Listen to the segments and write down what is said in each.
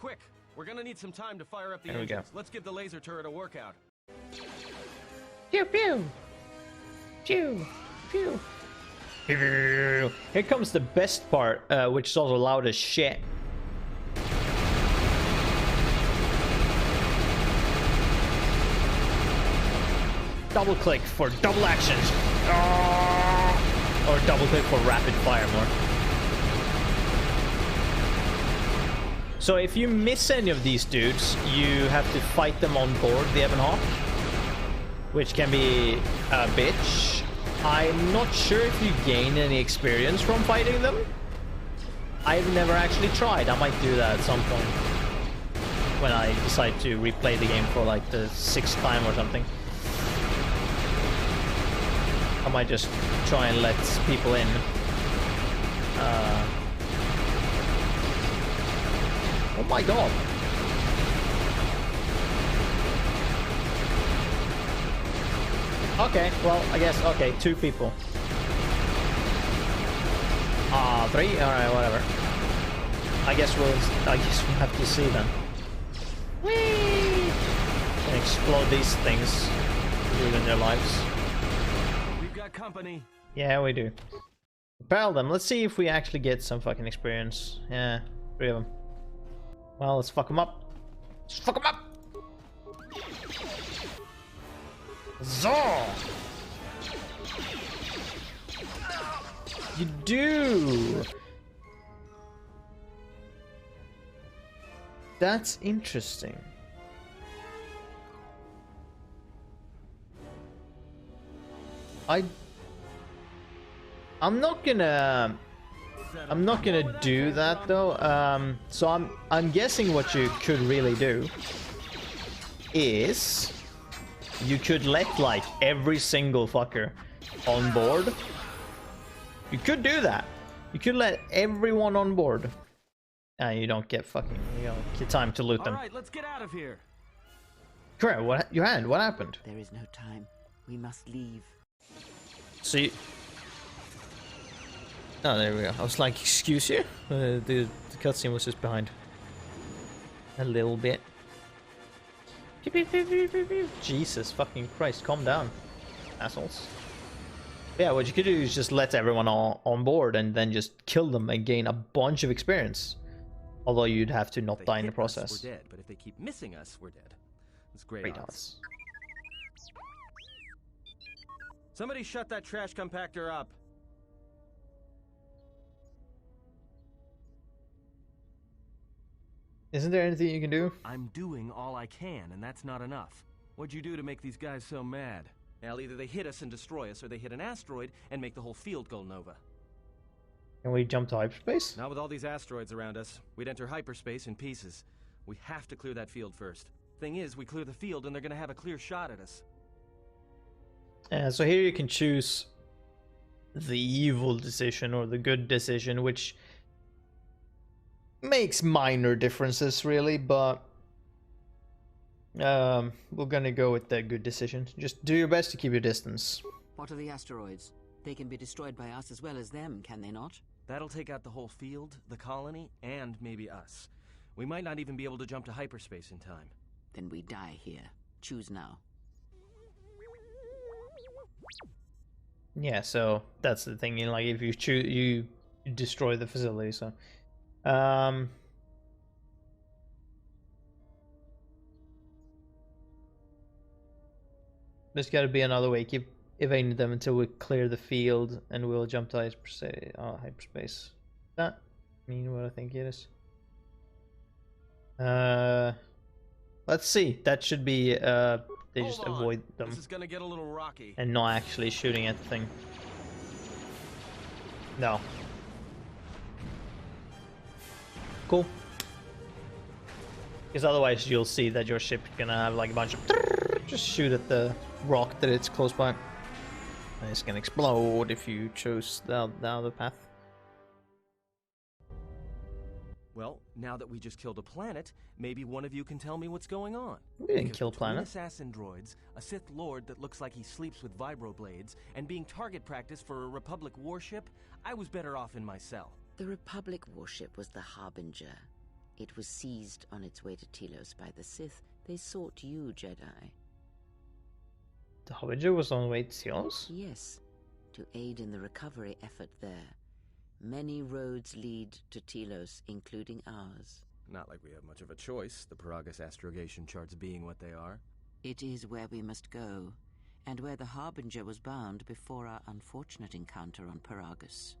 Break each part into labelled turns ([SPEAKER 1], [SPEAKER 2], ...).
[SPEAKER 1] Quick, we're gonna need some time to fire up the
[SPEAKER 2] There we go.
[SPEAKER 1] engines. Let's give the laser turret a workout.
[SPEAKER 2] Pew pew! Pew! Pew! Pew! Here comes the best part, which is also loud as shit. Double click for double actions. Or double click for rapid fire more. So if you miss any of these dudes, you have to fight them on board the Ebon, which can be a bitch. I'm not sure if you gain any experience from fighting them. I've never actually tried. I might do that at some point when I decide to replay the game for like the 6th time or something. I might just try and let people in. Oh my god. Okay, well, I guess, okay, 2 people. 3? Alright, whatever. I guess we'll have to see then. Whee! And explode these things, ruin their lives.
[SPEAKER 1] We've got company.
[SPEAKER 2] Yeah, we do. Repel them. Let's see if we actually get some fucking experience. Yeah, 3 of them. Well, let's fuck them up. Let's fuck them up! Zaw! You do! That's interesting. I'm not gonna do that though. So I'm guessing what you could really do is you could let like every single fucker on board. You could do that. You could let everyone on board. And you don't get fucking, you know, get time to loot them.
[SPEAKER 1] All right, let's get out of here.
[SPEAKER 2] Correct. What? Your hand? What happened?
[SPEAKER 3] There is no time. We must leave.
[SPEAKER 2] See. Oh, there we go. I was like, excuse you? The cutscene was just behind. A little bit. Pew, pew, pew, pew, pew, pew. Jesus fucking Christ, calm down, assholes. Yeah, what you could do is just let everyone on board and then just kill them and gain a bunch of experience. Although you'd have to not die in the process.
[SPEAKER 1] We're dead, but if they keep missing us, we're dead. It's great
[SPEAKER 2] Great
[SPEAKER 1] odds.
[SPEAKER 2] odds.
[SPEAKER 1] Somebody shut that trash compactor up.
[SPEAKER 2] Isn't there anything you can do?
[SPEAKER 1] I'm doing all I can, and that's not enough. What'd you do to make these guys so mad? Well, either they hit us and destroy us, or they hit an asteroid and make the whole field go nova.
[SPEAKER 2] Can we jump to hyperspace?
[SPEAKER 1] Not with all these asteroids around us. We'd enter hyperspace in pieces. We have to clear that field first. Thing is, we clear the field and they're gonna have a clear shot at us.
[SPEAKER 2] So here you can choose the evil decision or the good decision, which makes minor differences really, but we're gonna go with the good decision. Just do your best to keep your distance.
[SPEAKER 3] What are the asteroids? They can be destroyed by us as well as them, can they not?
[SPEAKER 1] That'll take out the whole field, the colony, and maybe us. We might not even be able to jump to hyperspace in time.
[SPEAKER 3] Then we die here. Choose now.
[SPEAKER 2] Yeah, so that's the thing. Like, if you choose, you destroy the facility. So, there's got to be another way. Keep evading them until we clear the field, and we'll jump to hyperspace. Does that mean what I think it is? Let's see. That should be they just avoid them.
[SPEAKER 1] This is gonna get a little rocky.
[SPEAKER 2] And not actually shooting at the thing. No. Cool. Because otherwise you'll see that your ship is gonna have like a bunch of just shoot at the rock that it's close by. And it's gonna explode if you choose the other path.
[SPEAKER 1] Well, now that we just killed a planet, maybe one of you can tell me what's going on.
[SPEAKER 2] We didn't
[SPEAKER 1] Because
[SPEAKER 2] kill
[SPEAKER 1] between
[SPEAKER 2] planet.
[SPEAKER 1] assassin droids, a Sith Lord that looks like he sleeps with vibroblades, and being target practice for a Republic warship, I was better off in my cell.
[SPEAKER 3] The Republic warship was the Harbinger. It was seized on its way to Telos by the Sith. They sought you, Jedi.
[SPEAKER 2] The Harbinger was on the way to Telos?
[SPEAKER 3] Yes, to aid in the recovery effort there. Many roads lead to Telos, including ours.
[SPEAKER 1] Not like we have much of a choice, the Paragus astrogation charts being what they are.
[SPEAKER 3] It is where we must go, and where the Harbinger was bound before our unfortunate encounter on Paragus.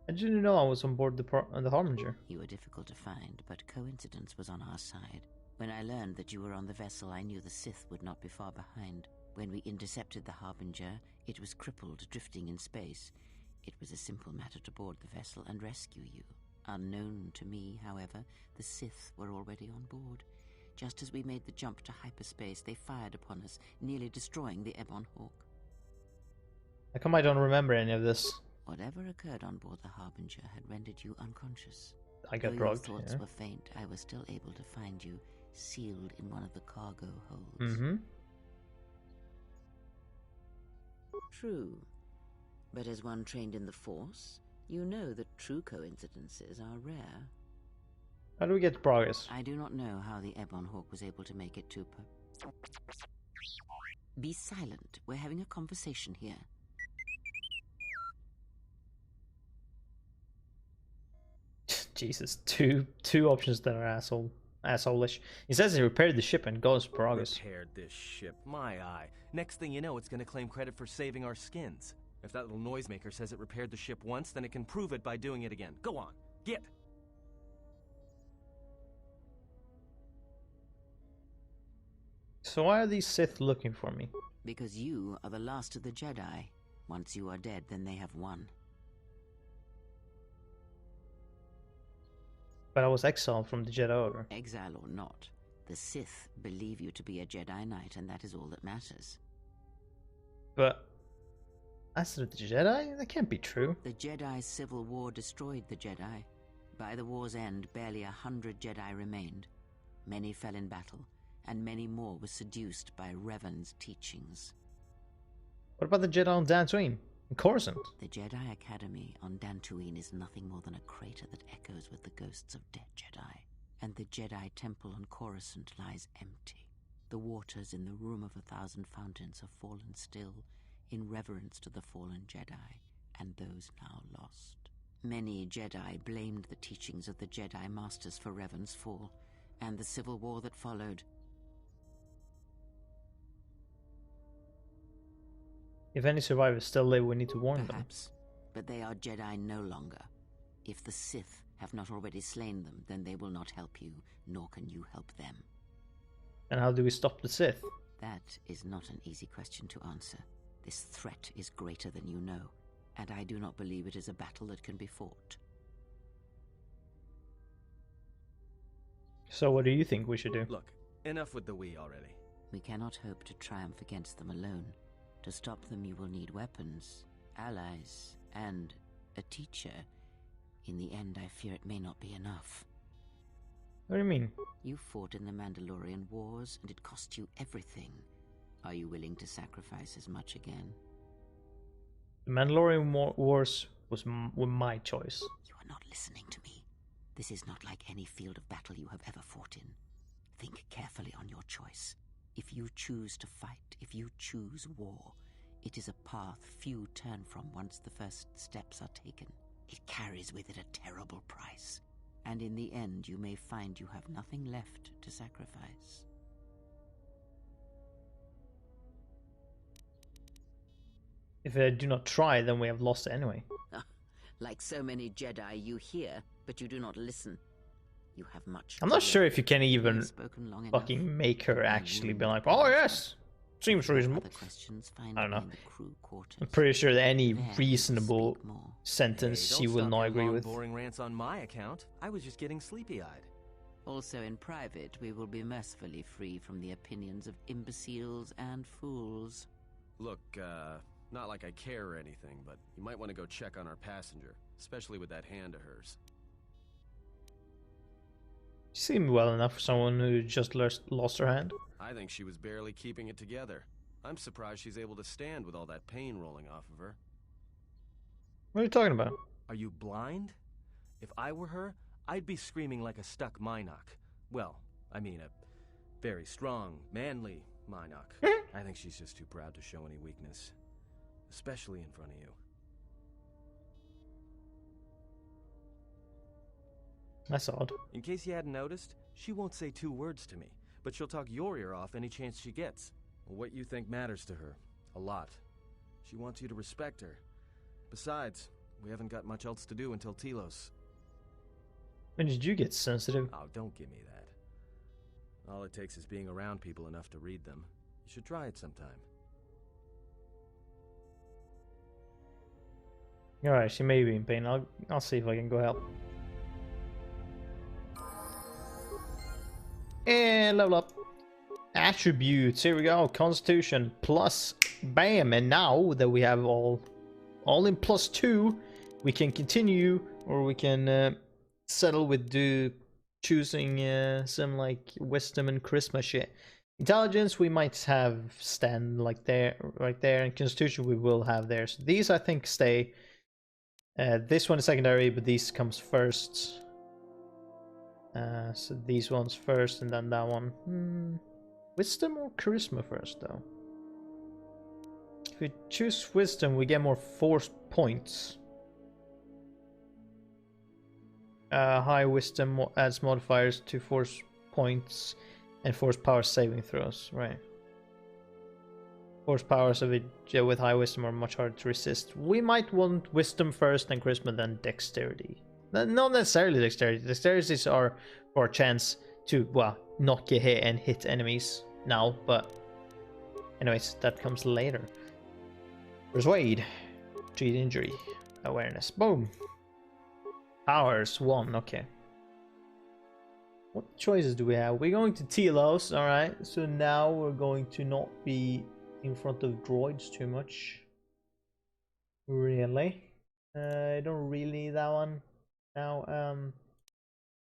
[SPEAKER 2] I didn't know I was on board the Harbinger.
[SPEAKER 3] You were difficult to find, but coincidence was on our side. When I learned that you were on the vessel, I knew the Sith would not be far behind. When we intercepted the Harbinger, it was crippled, drifting in space. It was a simple matter to board the vessel and rescue you. Unknown to me, however, the Sith were already on board. Just as we made the jump to hyperspace, they fired upon us, nearly destroying the Ebon Hawk.
[SPEAKER 2] How come I don't remember any of this?
[SPEAKER 3] Whatever occurred on board the Harbinger had rendered you unconscious.
[SPEAKER 2] I got
[SPEAKER 3] Though
[SPEAKER 2] drugged.
[SPEAKER 3] your thoughts
[SPEAKER 2] Yeah.
[SPEAKER 3] were faint, I was still able to find you, sealed in one of the cargo holds.
[SPEAKER 2] Mm-hmm.
[SPEAKER 3] True. But as one trained in the Force, you know that true coincidences are rare.
[SPEAKER 2] How do we get to Paragus?
[SPEAKER 3] I do not know how the Ebon Hawk was able to make it to Be silent. We're having a conversation here.
[SPEAKER 2] Jesus, two options that are assholeish. He says he repaired the ship and goes to Paragus.
[SPEAKER 1] Repaired this ship, my eye. Next thing you know, it's gonna claim credit for saving our skins. If that little noisemaker says it repaired the ship once, then it can prove it by doing it again. Go on, get!
[SPEAKER 2] So why are these Sith looking for me?
[SPEAKER 3] Because you are the last of the Jedi. Once you are dead, then they have won.
[SPEAKER 2] But I was exiled from the Jedi Order.
[SPEAKER 3] Exile or not, the Sith believe you to be a Jedi Knight, and that is all that matters.
[SPEAKER 2] But as the Jedi? That can't be true.
[SPEAKER 3] The Jedi Civil War destroyed the Jedi. By the war's end, barely 100 Jedi remained. Many fell in battle, and many more were seduced by Revan's teachings.
[SPEAKER 2] What about the Jedi on Dantooine? In Coruscant?
[SPEAKER 3] The Jedi Academy on Dantooine is nothing more than a crater that echoes with the ghosts of dead Jedi. And the Jedi Temple on Coruscant lies empty. The waters in the Room of 1,000 Fountains have fallen still, in reverence to the fallen Jedi, and those now lost. Many Jedi blamed the teachings of the Jedi Masters for Revan's fall, and the civil war that followed.
[SPEAKER 2] If any survivors still live, we need to warn them.
[SPEAKER 3] Perhaps, but they are Jedi no longer. If the Sith have not already slain them, then they will not help you, nor can you help them.
[SPEAKER 2] And how do we stop the Sith?
[SPEAKER 3] That is not an easy question to answer. This threat is greater than you know, and I do not believe it is a battle that can be fought.
[SPEAKER 2] So what do you think we should do?
[SPEAKER 1] Look, enough with the we already.
[SPEAKER 3] We cannot hope to triumph against them alone. To stop them, you will need weapons, allies, and a teacher. In the end, I fear it may not be enough.
[SPEAKER 2] What do you mean?
[SPEAKER 3] You fought in the Mandalorian Wars, and it cost you everything. Are you willing to sacrifice as much again?
[SPEAKER 2] The Mandalorian Wars were my choice.
[SPEAKER 3] You are not listening to me. This is not like any field of battle you have ever fought in. Think carefully on your choice. If you choose to fight, if you choose war, it is a path few turn from once the first steps are taken. It carries with it a terrible price, and in the end you may find you have nothing left to sacrifice.
[SPEAKER 2] If I do not try, then we have lost anyway.
[SPEAKER 3] Like so many Jedi, you hear, but you do not listen. You have much.
[SPEAKER 2] I'm not sure if you can even
[SPEAKER 3] spoken long enough.
[SPEAKER 2] fucking make her actually be like, oh yes, seems reasonable.
[SPEAKER 3] Other questions find
[SPEAKER 2] I don't know.
[SPEAKER 3] in the crew quarters.
[SPEAKER 2] I'm pretty sure that any
[SPEAKER 3] There you
[SPEAKER 2] reasonable
[SPEAKER 3] speak more.
[SPEAKER 2] sentence
[SPEAKER 1] Hey,
[SPEAKER 2] she
[SPEAKER 1] don't
[SPEAKER 2] will
[SPEAKER 1] stop
[SPEAKER 2] not
[SPEAKER 1] your
[SPEAKER 2] agree
[SPEAKER 1] long,
[SPEAKER 2] with.
[SPEAKER 1] boring rants on my account. I was just getting sleepy-eyed.
[SPEAKER 3] Also in private, we will be mercifully free from the opinions of imbeciles and fools.
[SPEAKER 1] Look, not like I care or anything, but you might want to go check on our passenger, especially with that hand of hers.
[SPEAKER 2] She seemed well enough for someone who just lost her hand.
[SPEAKER 1] I think she was barely keeping it together. I'm surprised she's able to stand with all that pain rolling off of her.
[SPEAKER 2] What are you talking about?
[SPEAKER 1] Are you blind? If I were her, I'd be screaming like a stuck Minok. Well, I mean a very strong, manly Minok. I think she's just too proud to show any weakness. Especially in front of you.
[SPEAKER 2] That's odd.
[SPEAKER 1] In case you hadn't noticed, she won't say 2 words to me, but she'll talk your ear off any chance she gets. What you think matters to her. A lot. She wants you to respect her. Besides, we haven't got much else to do until Telos.
[SPEAKER 2] When did you get sensitive?
[SPEAKER 1] Oh, don't give me that. All it takes is being around people enough to read them. You should try it sometime.
[SPEAKER 2] Alright, she may be in pain. I'll see if I can go help. And level up. Attributes, here we go. Constitution plus, bam. And now that we have all in +2, we can continue, or we can settle with choosing some like wisdom and charisma shit. Intelligence we might have stand like there, right there, and constitution we will have there. So these I think stay. This one is secondary, but these comes first. So these ones first, and then that one. Wisdom or charisma first, though? If we choose wisdom, we get more force points. High wisdom adds modifiers to force points and force power saving throws, right? Force powers of it with high wisdom are much harder to resist. We might want wisdom first, then charisma, then dexterity. Not necessarily dexterity. Dexterities are for a chance to, well, not get hit and hit enemies now, but anyways, that comes later. Persuade. Treat injury. Awareness. Boom. Powers 1. Okay. What choices do we have? We're going to Telos, alright. So now we're going to not be in front of droids too much. Really? I don't really need that one. Now,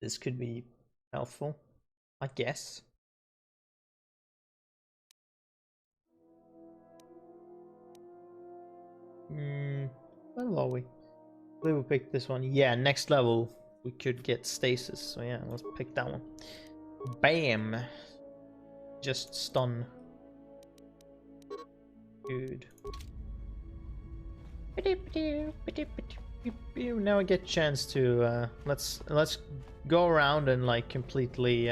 [SPEAKER 2] this could be helpful, I guess. Level are we? We will pick this one. Yeah, next level we could get stasis. So yeah, let's pick that one. Bam! Just stun. Good. Now I get a chance to let's go around and like completely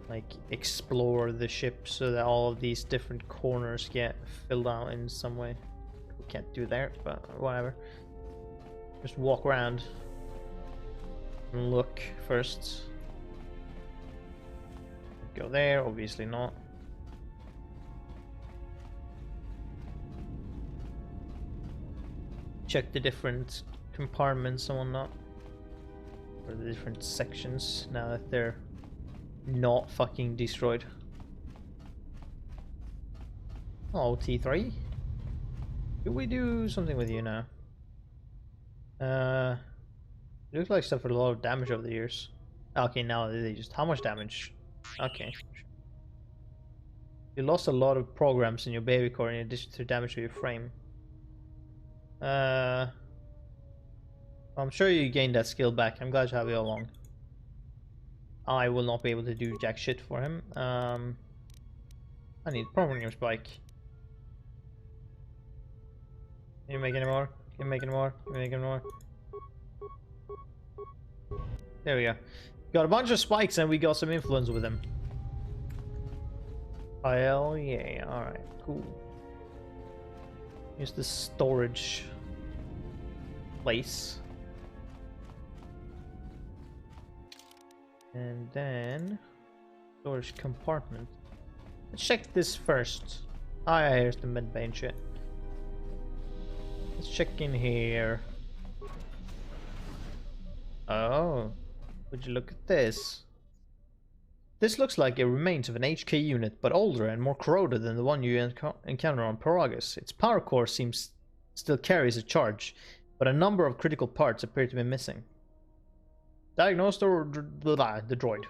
[SPEAKER 2] like explore the ship so that all of these different corners get filled out in some way. We can't do that, but whatever. Just walk around and look first. Go there, obviously not. Check the different compartments and whatnot, or the different sections now that they're not fucking destroyed. Oh, T3. Could we do something with you now? It looks like suffered a lot of damage over the years. Okay, now they just how much damage? Okay. You lost a lot of programs in your baby core in addition to damage to your frame. I'm sure you gained that skill back. I'm glad to have you along. I will not be able to do jack shit for him. I need programming spike. Can you make any more? Can you make any more? Can you make any more? There we go. Got a bunch of spikes and we got some influence with him. Hell yeah. Alright, cool. Here's the storage place. And then storage compartment. Let's check this first. Ah, yeah, here's the medbay and shit. Let's check in here. Oh, would you look at this? This looks like it remains of an HK unit, but older and more corroded than the one you encounter on Paragus. Its power core still carries a charge, but a number of critical parts appear to be missing. Diagnosed or the droid.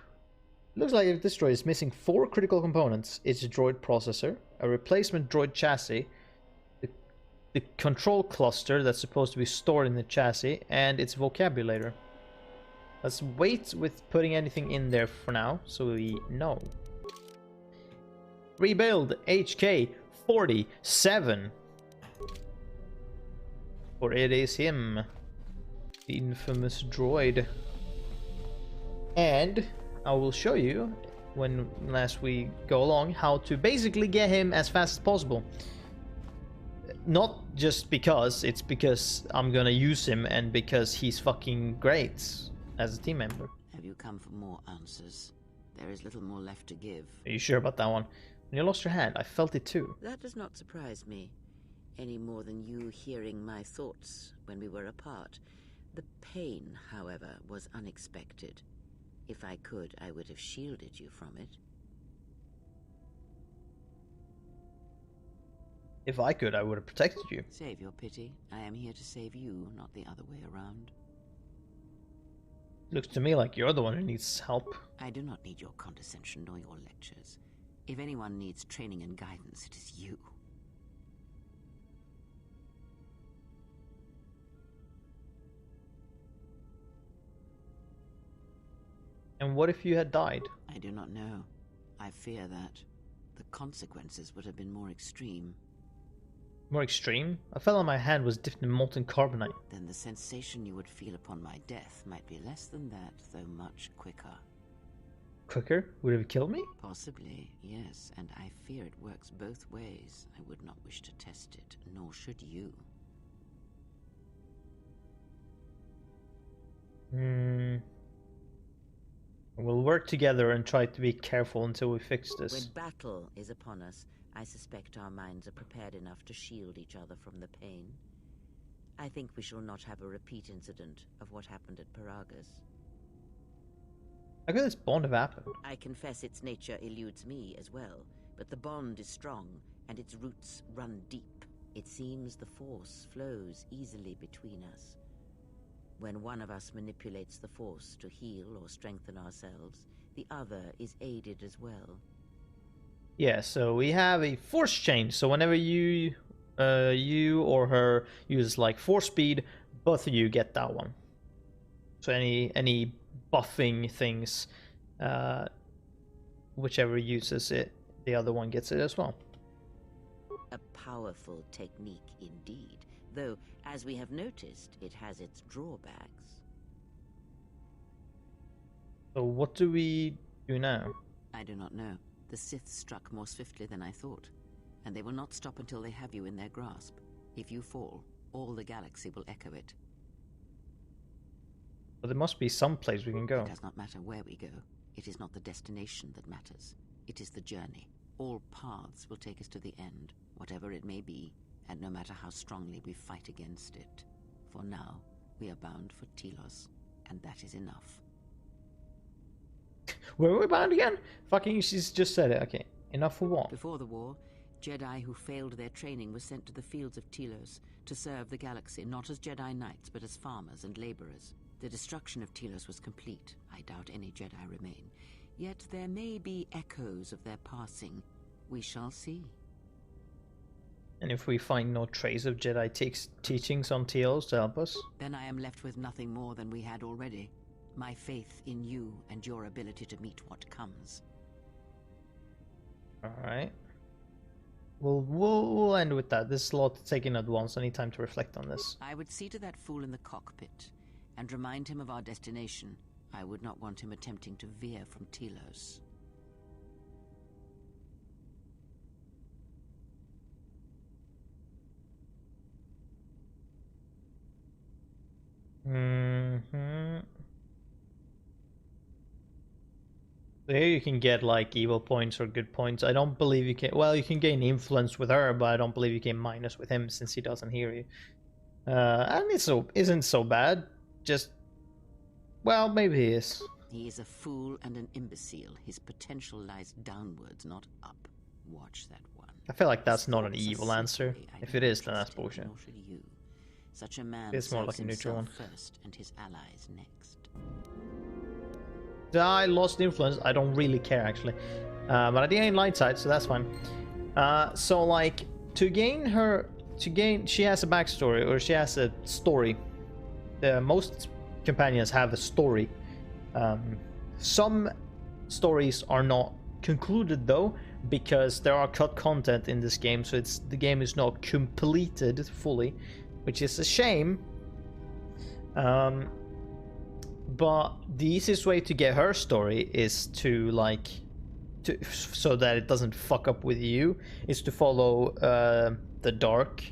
[SPEAKER 2] Looks like if this droid is missing 4 critical components, it's a droid processor, a replacement droid chassis, the control cluster that's supposed to be stored in the chassis, and its vocabulator. Let's wait with putting anything in there for now, so we know. Rebuild HK 47. For it is him, the infamous droid. And I will show you, as we go along, how to basically get him as fast as possible. Not just because, it's because I'm gonna use him and because he's fucking great as a team member.
[SPEAKER 3] Have you come for more answers? There is little more left to give.
[SPEAKER 2] Are you sure about that one? When you lost your hand, I felt it too.
[SPEAKER 3] That does not surprise me, any more than you hearing my thoughts when we were apart. The pain, however, was unexpected. If I could, I would have shielded you from it.
[SPEAKER 2] If I could, I would have protected you.
[SPEAKER 3] Save your pity. I am here to save you, not the other way around.
[SPEAKER 2] Looks to me like you're the one who needs help.
[SPEAKER 3] I do not need your condescension nor your lectures. If anyone needs training and guidance, it is you.
[SPEAKER 2] And what if you had died?
[SPEAKER 3] I do not know. I fear that the consequences would have been more extreme.
[SPEAKER 2] More extreme? I felt like my hand was dipped in molten carbonite.
[SPEAKER 3] Then the sensation you would feel upon my death might be less than that, though much quicker.
[SPEAKER 2] Quicker? Would it have killed me?
[SPEAKER 3] Possibly, yes, and I fear it works both ways. I would not wish to test it, nor should you.
[SPEAKER 2] We'll work together and try to be careful until we fix this.
[SPEAKER 3] When battle is upon us, I suspect our minds are prepared enough to shield each other from the pain. I think we shall not have a repeat incident of what happened at Paragas.
[SPEAKER 2] How could this bond have happened?
[SPEAKER 3] I confess its nature eludes me as well, but the bond is strong, and its roots run deep. It seems the force flows easily between us. When one of us manipulates the force to heal or strengthen ourselves, the other is aided as well.
[SPEAKER 2] Yeah, so we have a force change. So whenever you or her use like force speed, both of you get that one. So any buffing things, whichever uses it, the other one gets it as well.
[SPEAKER 3] A powerful technique indeed, though, as we have noticed, it has its drawbacks.
[SPEAKER 2] So what do we do now?
[SPEAKER 3] I do not know. The Sith struck more swiftly than I thought, and they will not stop until they have you in their grasp. If you fall, all the galaxy will echo it.
[SPEAKER 2] But there must be some place we can go.
[SPEAKER 3] It does not matter where we go. It is not the destination that matters. It is the journey. All paths will take us to the end, whatever it may be, and no matter how strongly we fight against it. For now, we are bound for Telos, and that is enough.
[SPEAKER 2] Where were we bound again? Fucking, she's just said it. Okay, enough for what?
[SPEAKER 3] Before the war, Jedi who failed their training were sent to the fields of Telos to serve the galaxy, not as Jedi Knights, but as farmers and laborers. The destruction of Telos was complete. I doubt any Jedi remain. Yet there may be echoes of their passing. We shall see.
[SPEAKER 2] And if we find no trace of Jedi teachings on Telos to help us?
[SPEAKER 3] Then I am left with nothing more than we had already. My faith in you and your ability to meet what comes.
[SPEAKER 2] Alright. We'll end with that. This is a lot to take in at once. I need time to reflect on this.
[SPEAKER 3] I would see to that fool in the cockpit and remind him of our destination. I would not want him attempting to veer from Telos.
[SPEAKER 2] There you can get like evil points or good points. I don't believe you can. Well, you can gain influence with her, but I don't believe you can minus with him since he doesn't hear you. And it isn't so bad. Just, well, maybe he is.
[SPEAKER 3] He is a fool and an imbecile. His potential lies downwards, not up. Watch that one.
[SPEAKER 2] I feel like that's not an evil answer. If it is, then that's bullshit.
[SPEAKER 3] Nor should you. Such a man
[SPEAKER 2] It's more like a neutral one.
[SPEAKER 3] first and his allies next.
[SPEAKER 2] I lost influence. I don't really care actually, but I did gain light side, so that's fine. So like to gain her to gain, she has a backstory, or she has a story. Most companions have a story. Some stories are not concluded though, because there are cut content in this game, so the game is not completed fully, which is a shame. But the easiest way to get her story is to so that it doesn't fuck up with you, is to follow the dark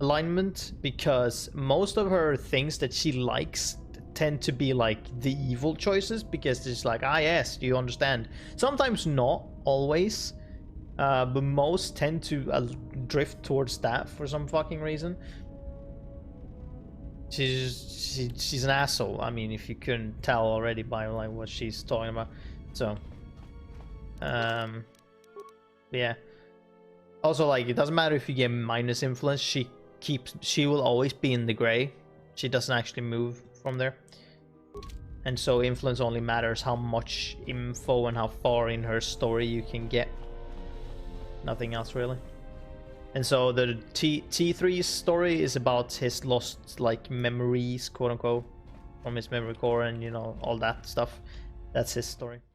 [SPEAKER 2] alignment, because most of her things that she likes tend to be like the evil choices, because it's like, ah yes, do you understand? Sometimes not always, but most tend to drift towards that for some fucking reason. She's an asshole. I mean, if you couldn't tell already by like what she's talking about. So yeah. Also, like, it doesn't matter if you get minus influence, she will always be in the gray. She doesn't actually move from there. And so influence only matters how much info and how far in her story you can get. Nothing else really. And so the T3's story is about his lost, like, memories, quote unquote, from his memory core, and you know, all that stuff. That's his story.